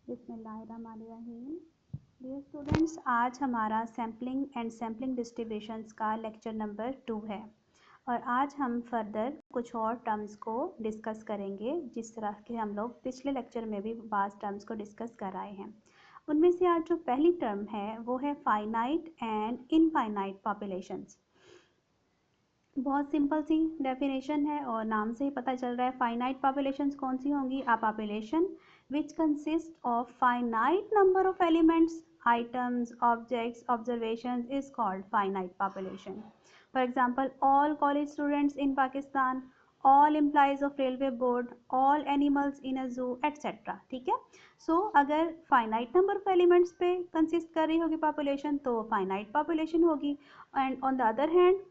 बिस्मिल्लाहिर्रहमानिर्रहीम। Dear students, आज हमारा सैम्पलिंग एंड सैम्पलिंग डिस्ट्रीब्यूशंस का लेक्चर नंबर 2 है और आज हम फर्दर कुछ और टर्म्स को डिस्कस करेंगे जिस तरह के हम लोग पिछले लेक्चर में भी बाज़ टर्म्स को डिस्कस कर आए हैं। उनमें से आज जो पहली टर्म है वो है फाइनाइट एंड इनफाइनाइट पॉपुलेशंस। बहुत सिंपल सी डेफिनेशन है और नाम से ही पता चल रहा है। फाइनाइट पॉपुलेशंस कौन सी होंगी? A population which consist of finite number of elements, items, objects, observations is called finite population. For example, all college students in Pakistan, all employees of railway board, all animals in a zoo etcetera. ठीक है, so अगर finite number of elements पे consist कर रही होगी population तो finite population होगी। And on the other hand,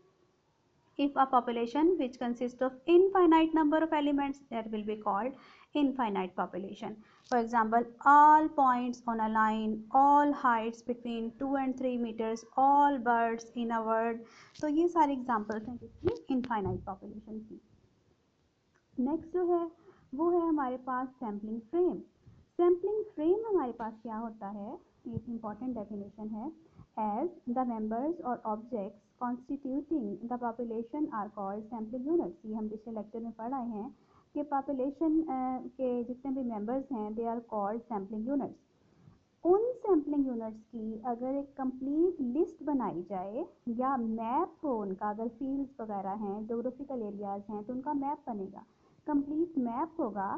if a population which consists of infinite number of elements, that will be called infinite population. For example, all points on a line, all heights between 2 and 3 meters, all birds in a world. तो ये सारे examples हैं किसकी? Infinite population की। Next जो है वो है हमारे पास सैम्पलिंग फ्रेम। सैम्पलिंग फ्रेम हमारे पास क्या होता है? एक इम्पॉर्टेंट डेफिनेशन है। एज द मेंबर्स और objects constituting the population are called sampling units. ये हम पिछले लेक्चर में पढ़ आए हैं कि पॉपुलेशन के जितने भी मेंबर्स हैं they are called sampling units. उन सैम्पलिंग यूनिट्स की अगर एक कंप्लीट लिस्ट बनाई जाए या मैप हो उनका, अगर फील्ड्स वगैरह हैं, जोग्राफिकल एरियाज हैं तो उनका मैप बनेगा, कंप्लीट मैप होगा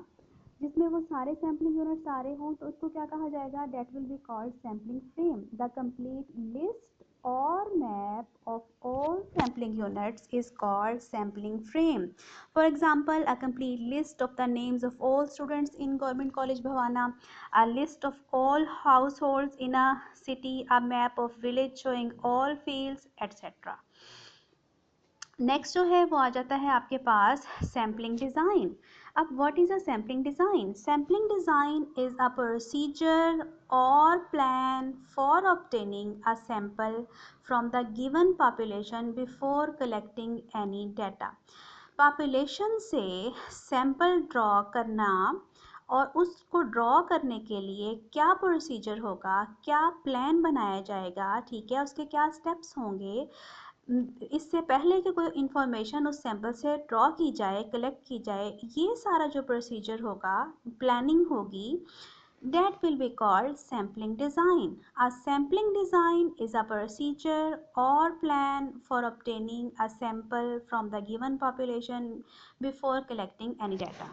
जिसमें वो सारे सैम्पलिंग यूनिट्स आ रहे हों तो उसको क्या कहा जाएगा? That will be called sampling frame. The complete list or map of all sampling units is called sampling frame. For example, a complete list of the names of all students in Government College Bhavana, a list of all households in a city, a map of village showing all fields, etc. Next जो है वो आ जाता है आपके पास sampling design. अब what is a sampling design? Sampling design is a procedure और plan for obtaining a sample from the given population before collecting any data. Population से सैम्पल ड्रॉ करना और उसको ड्रॉ करने के लिए क्या प्रोसीजर होगा, क्या प्लान बनाया जाएगा, ठीक है, उसके क्या स्टेप्स होंगे, इससे पहले कि कोई इंफॉर्मेशन उस सैंपल से ड्रॉ की जाए, कलेक्ट की जाए, ये सारा जो प्रोसीजर होगा, प्लानिंग होगी, that will be called sampling design. A sampling design is a procedure or plan for obtaining a sample from the given population before collecting any data.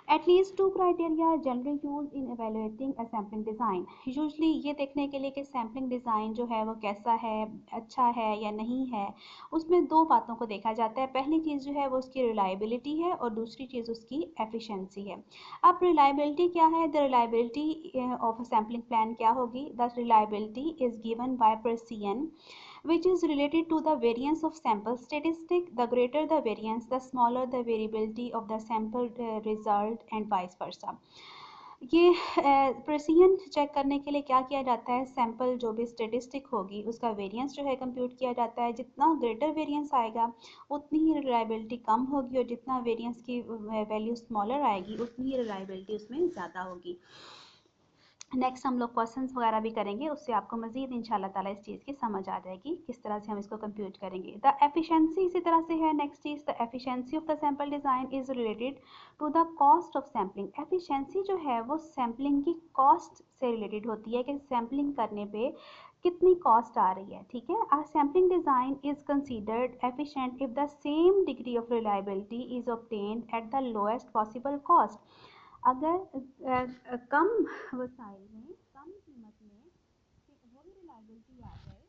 At least two criteria are generally used in evaluating a sampling design. Usually ये देखने के लिए कि sampling design जो है वो कैसा है, अच्छा है या नहीं है, उसमें दो बातों को देखा जाता है। पहली चीज़ जो है वो उसकी reliability है और दूसरी चीज़ उसकी efficiency है। अब reliability क्या है? The reliability of a sampling plan क्या होगी? The reliability is given by Pearson, which is related to the variance of sample statistic. The greater the variance, the smaller the variability of the sample result and vice versa. ये precision check करने के लिए क्या किया जाता है? Sample जो भी स्टेटिस्टिक होगी उसका वेरिएंस जो है कंप्यूट किया जाता है। जितना ग्रेटर वेरिएंस आएगा उतनी ही रिलायबिलिटी कम होगी और जितना वेरिएंस की वैल्यू स्मॉलर आएगी उतनी ही रिलायबिलिटी उसमें ज़्यादा होगी। नेक्स्ट हम लोग क्वेश्चंस वगैरह भी करेंगे, उससे आपको मजीद इंशाल्लाह ताला इस चीज़ की समझ आ जाएगी किस तरह से हम इसको कंप्यूट करेंगे। द एफिशिएंसी इसी तरह से है। नेक्स्ट चीज़, the efficiency of the sample design is related to the cost of sampling. Efficiency जो है वो सैम्पलिंग की कॉस्ट से रिलेटेड होती है कि सैम्पलिंग करने पे कितनी कॉस्ट आ रही है। ठीक है, a sampling design is considered efficient if the same degree of reliability is obtained at the lowest possible cost. अगर कम वसाइल में, कम कीमत में वही रिलायबिलिटी आ जाए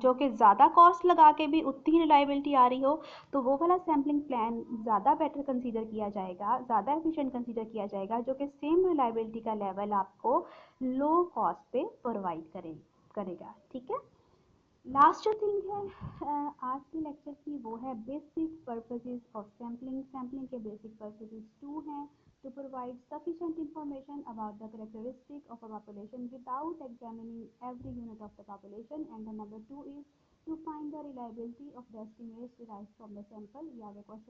जो कि ज़्यादा कॉस्ट लगा के भी उतनी रिलायबिलिटी आ रही हो तो वो वाला सैम्पलिंग प्लान ज़्यादा बेटर कंसीडर किया जाएगा, ज़्यादा एफिशिएंट कंसीडर किया जाएगा, जो कि सेम रिलायबिलिटी का लेवल आपको लो कॉस्ट पे प्रोवाइड करेगा। ठीक है, लास्ट जो थिंग है आज के लेक्चर की वो है basic purposes of sampling. Sampling के बेसिक पर्पसेस टू हैं: to provide sufficient information about the characteristic of a population without examining every unit of the population, and the number two is to find the reliability of the estimates derived from the sample. ये आगे question